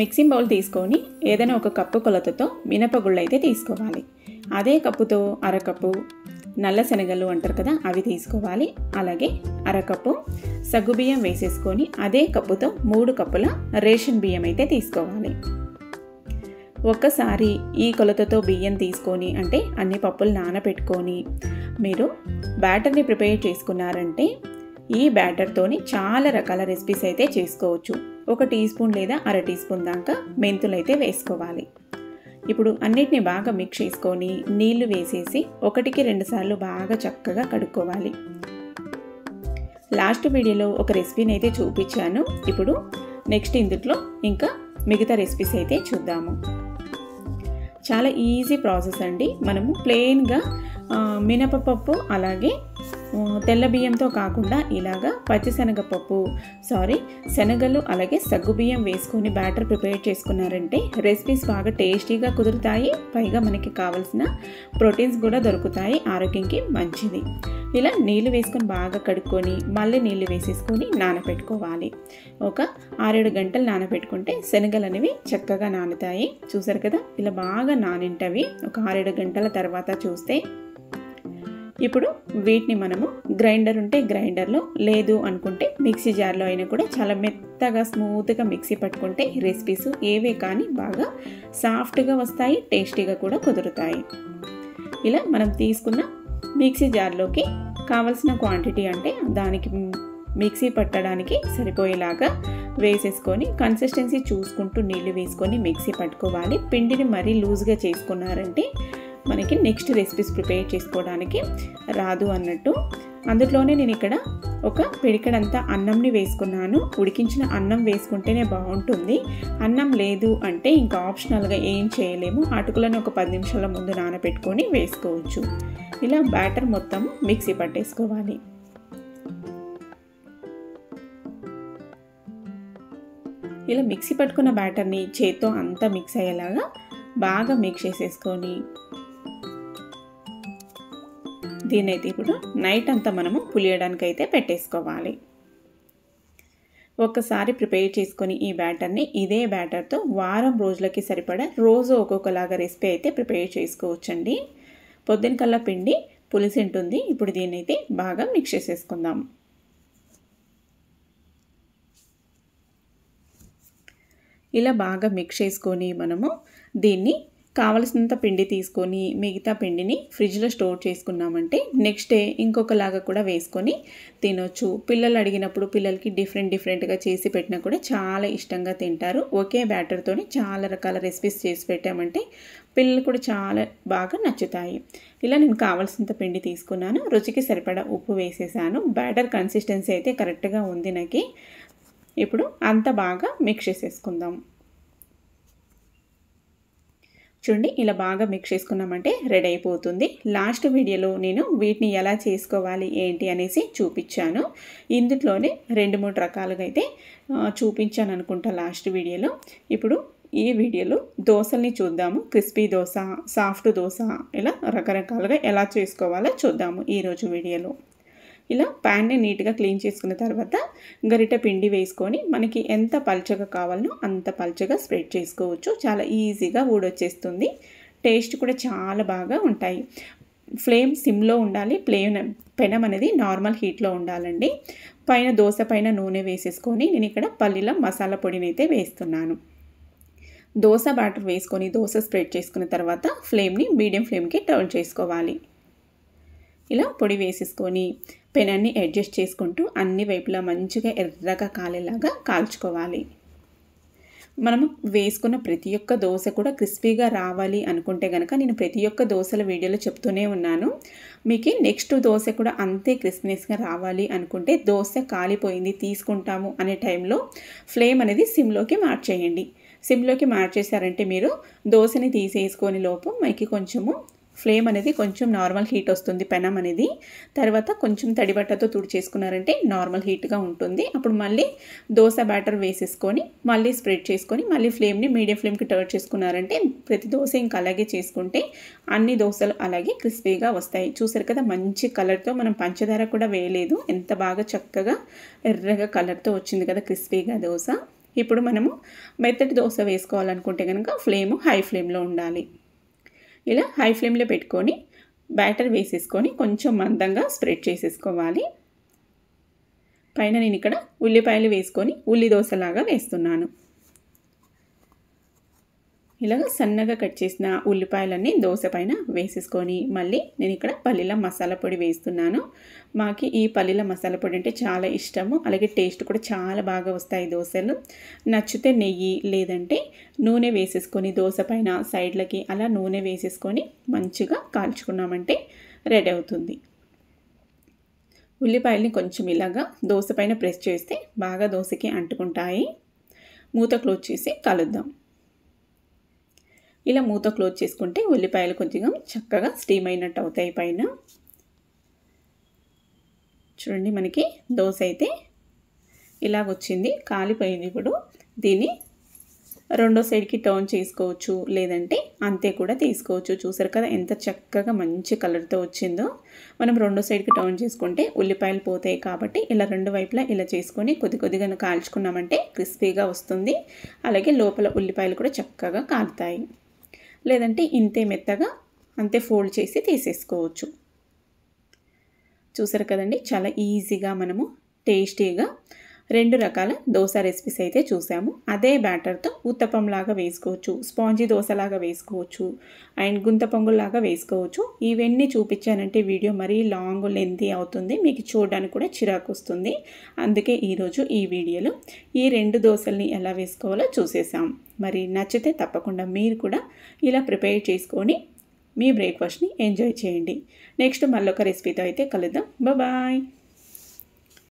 Mixing bowl తీసుకొని ఏదైనా ఒక కప్పు కొలతతో మినపగుళ్ళు అయితే తీసుకోవాలి. అదే కప్పుతో అరకప్పు నల్ల శనగలు అంటారు కదా, అవి తీసుకోవాలి. అలాగే అరకప్పు సగ్గుబియ్యం వేసేసుకొని అదే కప్పుతో 3 కప్పుల రేషన్ బియ్యం అయితే తీసుకోవాలి. ఒక్కసారి ఈ కొలతతో బియ్యం తీసుకొని అంటే అన్ని పప్పులు నానబెట్టుకొని మీరు బ్యాటర్ని ప్రిపేర్ చేసుకున్నారంటే ఈ బ్యాటర్తోని చాలా రకాల రెసిపీస్ అయితే చేసుకోవచ్చు. 1 టీ స్పూన్ లేదా అర టీ స్పూన్ దాకా మెంతులు అయితే వేసుకోవాలి. ఇప్పుడు అన్నిటిని బాగా మిక్స్ చేసుకొని నీళ్లు వేసేసి 1కి 2 సార్లు బాగా చక్కగా కడుక్కోవాలి. లాస్ట్ వీడియోలో ఒక రెసిపీని అయితే చూపించాను. ఇప్పుడు నెక్స్ట్ ఇందులో ఇంకా మిగతా రెసిపీస్ అయితే చూద్దాము. చాలా ఈజీ ప్రాసెస్ అండి. మనము ప్లెయిన్గా మినపప్పు అలాగే తెల్ల బియ్యంతో కాకుండా ఇలాగా శనగలు అలాగే సగ్గుబియ్యం వేసుకొని బ్యాటర్ ప్రిపేర్ చేసుకున్నారంటే రెసిపీస్ బాగా టేస్టీగా కుదురుతాయి. పైగా మనకి కావాల్సిన ప్రోటీన్స్ కూడా దొరుకుతాయి, ఆరోగ్యానికి మంచిది. ఇలా నీళ్లు వేసుకొని బాగా కడుక్కొని మళ్ళీ నీళ్లు వేసేసుకొని నానబెట్టుకోవాలి. ఒక 6-7 గంటలు నానబెట్టుకుంటే శనగలు అనేవి చక్కగా నానుతాయి. చూసారు కదా, ఇలా బాగా నానింటవి. ఒక 6-7 గంటల తర్వాత చూస్తే ఇప్పుడు వీటిని మనము గ్రైండర్ ఉంటే గ్రైండర్లో, లేదు అనుకుంటే మిక్సీ జార్లో అయినా కూడా చాలా మెత్తగా స్మూత్గా మిక్సీ పట్టుకుంటే రెసిపీస్ ఏవే కానీ బాగా సాఫ్ట్గా వస్తాయి, టేస్టీగా కూడా కుదురుతాయి. ఇలా మనం తీసుకున్న మిక్సీ జార్లోకి కావలసిన క్వాంటిటీ అంటే దానికి మిక్సీ పట్టడానికి సరిపోయేలాగా వేసేసుకొని కన్సిస్టెన్సీ చూసుకుంటూ నీళ్లు వేసుకొని మిక్సీ పట్టుకోవాలి. పిండిని మరీ లూజ్గా చేసుకున్నారంటే మనకి నెక్స్ట్ రెసిపీస్ ప్రిపేర్ చేసుకోవడానికి రాదు అన్నట్టు. అందులోనే నేను ఇక్కడ ఒక పిడికెడంతా అన్నంని వేసుకున్నాను. ఉడికించిన అన్నం వేసుకుంటేనే బాగుంటుంది. అన్నం లేదు అంటే ఇంకా ఆప్షనల్గా ఏం చేయలేము. అటుకులను ఒక 10 నిమిషాల ముందు నానబెట్టుకొని వేసుకోవచ్చు. ఇలా బ్యాటర్ మొత్తం మిక్సీ పట్టేసుకోవాలి. ఇలా మిక్సీ పట్టుకున్న బ్యాటర్ని చేత్తో అంతా మిక్స్ అయ్యేలాగా బాగా మిక్స్ చేసేసుకొని దీన్నైతే ఇప్పుడు నైట్ అంతా మనము పులియడానికి అయితే పెట్టేసుకోవాలి. ఒక్కసారి ప్రిపేర్ చేసుకొని ఈ బ్యాటర్ని ఇదే బ్యాటర్తో వారం రోజులకి సరిపడా రోజు ఒక్కొక్కలాగా రెసిపీ అయితే ప్రిపేర్ చేసుకోవచ్చండి. పొద్దున కల్లా పిండి పులిసి ఉంటుంది. ఇప్పుడు దీన్నైతే బాగా మిక్స్ చేసేసుకుందాం. ఇలా బాగా మిక్స్ చేసుకొని మనము దీన్ని కావలసినంత పిండి తీసుకొని మిగతా పిండిని ఫ్రిడ్జ్లో స్టోర్ చేసుకున్నామంటే నెక్స్ట్ డే ఇంకొకలాగా కూడా వేసుకొని తినొచ్చు. పిల్లలు అడిగినప్పుడు పిల్లలకి డిఫరెంట్గా చేసి పెట్టినా కూడా చాలా ఇష్టంగా తింటారు. ఒకే బ్యాటర్తోని చాలా రకాల రెసిపీస్ చేసి పెట్టామంటే పిల్లలు కూడా చాలా బాగా నచ్చుతాయి. ఇలా నేను కావాల్సినంత పిండి తీసుకున్నాను. రుచికి సరిపడా ఉప్పు వేసేసాను. బ్యాటర్ కన్సిస్టెన్సీ అయితే కరెక్ట్గా ఉంది నాకు. ఇప్పుడు అంతా బాగా మిక్స్ చేసేసుకుందాం. చూడండి, ఇలా బాగా మిక్స్ చేసుకున్నామంటే రెడీ అయిపోతుంది. లాస్ట్ వీడియోలో నేను వీటిని ఎలా చేసుకోవాలి ఏంటి అనేసి చూపించాను. ఇందులోనే 2-3 రకాలుగా అయితే చూపించాను అనుకుంటా లాస్ట్ వీడియోలో. ఇప్పుడు ఈ వీడియోలో దోశల్ని చూద్దాము. క్రిస్పీ దోశ, సాఫ్ట్ దోశ, ఇలా రకరకాలుగా ఎలా చేసుకోవాలో చూద్దాము ఈరోజు వీడియోలో. ఇలా ప్యాన్ని నీట్గా క్లీన్ చేసుకున్న తర్వాత గరిటె పిండి వేసుకొని మనకి ఎంత పల్చగా కావాలో అంత పల్చగా స్ప్రెడ్ చేసుకోవచ్చు. చాలా ఈజీగా ఊడొచ్చేస్తుంది. టేస్ట్ కూడా చాలా బాగా ఉంటాయి. ఫ్లేమ్ సిమ్లో ఉండాలి. పెనం అనేది నార్మల్ హీట్లో ఉండాలండి. పైన దోశ పైన నూనె వేసేసుకొని నేను ఇక్కడ పల్లీల మసాలా పొడిని అయితే వేస్తున్నాను. దోశ బ్యాటర్ వేసుకొని దోశ స్ప్రెడ్ చేసుకున్న తర్వాత ఫ్లేమ్ని మీడియం ఫ్లేమ్కి టర్న్ చేసుకోవాలి. ఇలా పొడి వేసేసుకొని పెనాన్ని అడ్జస్ట్ చేసుకుంటూ అన్ని వైపులా మంచిగా ఎర్రగా కాలేలాగా కాల్చుకోవాలి. మనము వేసుకున్న ప్రతి ఒక్క దోశ కూడా క్రిస్పీగా రావాలి అనుకుంటే కనుక నేను ప్రతి ఒక్క దోశల వీడియోలో చెప్తూనే ఉన్నాను. మీకు నెక్స్ట్ దోశ కూడా అంతే క్రిస్పీనెస్గా రావాలి అనుకుంటే దోశ కాలిపోయింది తీసుకుంటాము అనే టైంలో ఫ్లేమ్ అనేది సిమ్లోకి మార్చేయండి. సిమ్లోకి మార్చేసారంటే మీరు దోశని తీసేసుకొని లోపు మీకు కొంచెము ఫ్లేమ్ అనేది కొంచెం నార్మల్ హీట్ వస్తుంది. పెనం అనేది తర్వాత కొంచెం తడిబట్టతో తుడిచేసుకున్నారంటే నార్మల్ హీట్గా ఉంటుంది. అప్పుడు మళ్ళీ దోశ బ్యాటర్ వేసేసుకొని మళ్ళీ స్ప్రెడ్ చేసుకొని మళ్ళీ ఫ్లేమ్ని మీడియం ఫ్లేమ్కి టర్న్ చేసుకున్నారంటే ప్రతి దోశ ఇంకా అలాగే చేసుకుంటే అన్ని దోశలు అలాగే క్రిస్పీగా వస్తాయి. చూసారు కదా, మంచి కలర్తో మనం పంచదార కూడా వేయలేదు. ఎంత బాగా చక్కగా ఎర్రగా కలర్తో వచ్చింది కదా క్రిస్పీగా దోశ. ఇప్పుడు మనము మెత్తటి దోశ వేసుకోవాలనుకుంటే కనుక ఫ్లేమ్ హై ఫ్లేమ్లో ఉండాలి. ఇలా హై ఫ్లేమ్లో పెట్టుకొని బ్యాటర్ వేసేసుకొని కొంచెం మందంగా స్ప్రెడ్ చేసేసుకోవాలి. పైన నేను ఇక్కడ ఉల్లిపాయలు వేసుకొని ఉల్లి దోశలాగా వేస్తున్నాను. ఇలాగ సన్నగా కట్ చేసిన ఉల్లిపాయలన్నీ దోశ పైన వేసేసుకొని మళ్ళీ నేను ఇక్కడ పల్లీల మసాలా పొడి వేస్తున్నాను. మాకు ఈ పల్లీల మసాలా పొడి అంటే చాలా ఇష్టము. అలాగే టేస్ట్ కూడా చాలా బాగా వస్తాయి దోశలు. నచ్చితే నెయ్యి లేదంటే నూనె వేసేసుకొని దోశ పైన సైడ్లకి అలా నూనె వేసేసుకొని మంచిగా కాల్చుకున్నామంటే రెడీ అవుతుంది. ఉల్లిపాయల్ని కొంచెం ఇలాగా దోశ పైన ప్రెస్ చేస్తే బాగా దోశకి అంటుకుంటాయి. మూత క్లోజ్ చేసి కలుద్దాం. ఇలా మూత క్లోజ్ చేసుకుంటే ఉల్లిపాయలు కొద్దిగా చక్కగా స్టీమ్ అయినట్టు అవుతాయి పైన. చూడండి మనకి దోశ అయితే ఇలాగొచ్చింది, కాలిపోయింది. ఇప్పుడు దీన్ని రెండో సైడ్కి టర్న్ చేసుకోవచ్చు, లేదంటే అంతే కూడా తీసుకోవచ్చు. చూసారు కదా ఎంత చక్కగా మంచి కలర్తో వచ్చిందో. మనం రెండో సైడ్కి టర్న్ చేసుకుంటే ఉల్లిపాయలు పోతాయి కాబట్టి ఇలా రెండు వైపులా ఇలా చేసుకొని కొద్దిగా కాల్చుకున్నామంటే క్రిస్పీగా వస్తుంది. అలాగే లోపల ఉల్లిపాయలు కూడా చక్కగా కాలుతాయి. లేదంటే ఇంతే మెత్తగా అంతే ఫోల్డ్ చేసి తీసేసుకోవచ్చు. చూసారు కదండి, చాలా ఈజీగా మనము టేస్టీగా 2 రకాల దోశ రెసిపీస్ అయితే చూసాము. అదే బ్యాటర్తో ఉత్తపంలాగా వేసుకోవచ్చు, స్పాంజీ దోశలాగా వేసుకోవచ్చు, అండ్ గుంత పొంగుల్లాగా వేసుకోవచ్చు. ఇవన్నీ చూపించానంటే వీడియో మరీ లాంగ్ లెంతీ అవుతుంది, మీకు చూడడానికి కూడా చిరాకు వస్తుంది. అందుకే ఈరోజు ఈ వీడియోలో ఈ 2 దోశల్ని ఎలా వేసుకోవాలో చూసేసాం. మరి నచ్చితే తప్పకుండా మీరు కూడా ఇలా ప్రిపేర్ చేసుకొని మీ బ్రేక్ఫాస్ట్ని ఎంజాయ్ చేయండి. నెక్స్ట్ మళ్ళొక రెసిపీతో అయితే కలుద్దాం. బాయ్.